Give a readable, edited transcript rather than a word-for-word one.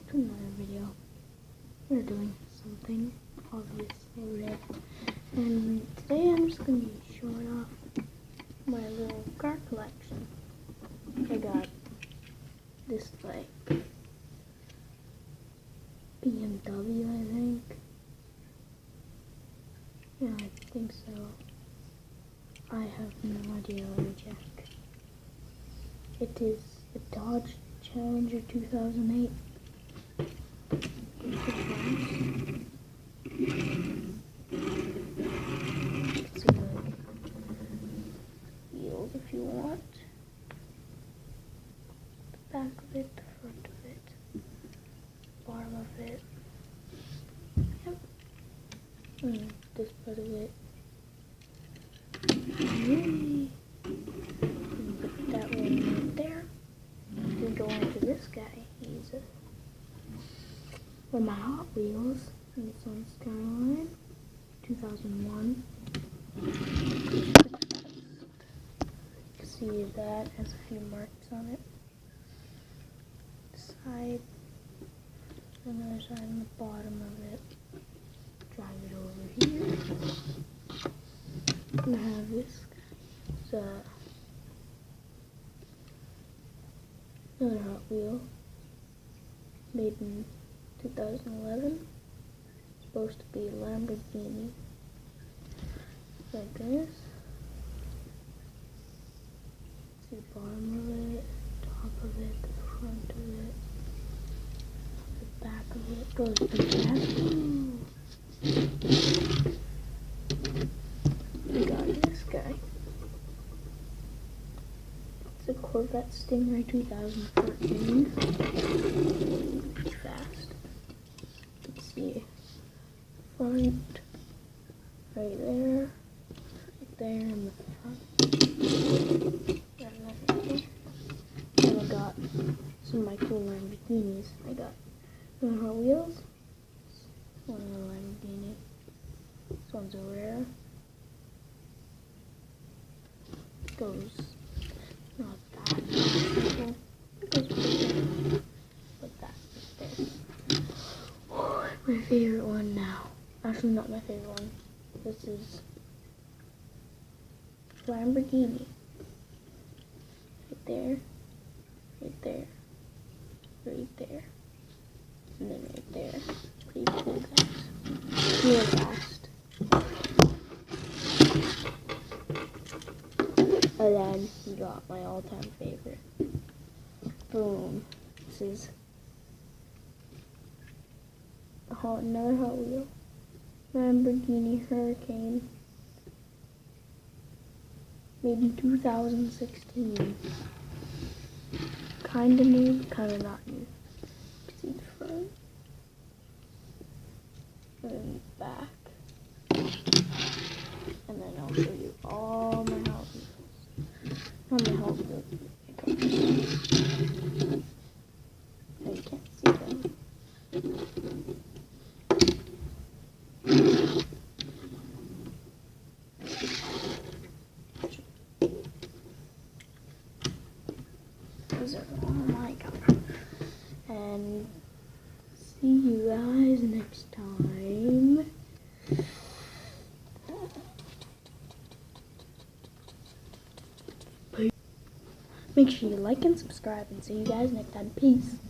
to another video. We're doing something obviously red, and today I'm just going to be showing off my little car collection. I got this like BMW, I think. Yeah, I think so. I have no idea. Let me check. It is a Dodge Challenger 2008. Let's see the wheels if you want. The back of it, the front of it, bottom of it. Yep. And this part of it. Yay. Put that one right there. We go on to this guy. He's for my Hot Wheels. And this one's Skyline 2001. You can see that has a few marks on it. Side, another side on the bottom of it. Drive it over here. And I have this guy. It's another Hot Wheel, made in 2011. It's supposed to be a Lamborghini, like this. See the bottom of it, top of it, the front of it, the back of it. Goes to that. We got this guy. It's a Corvette Stingray 2014. Pretty fast. You can see front, right there, and the front. Then I got some of my cool Lamborghinis. I got one Hot Wheels, one other Lamborghini. This one's a rare. Goes not that simple. It goes pretty good. But that's this. My favorite one now. Actually, not my favorite one. This is Lamborghini. Right there. Right there. Right there. And then right there. Pretty cool, guys. Real fast. And then you got my all-time favorite. Boom. This is another Hot Wheel. Lamborghini Hurricane. Made in 2016. Kinda new, kinda not new. You can see the front. And then the back. And then I'll show you all my Hot Wheels. On the Hot Wheels. I can't see them. Those are all my colors. And see you guys next time. Make sure you like and subscribe, and see you guys next time. Peace.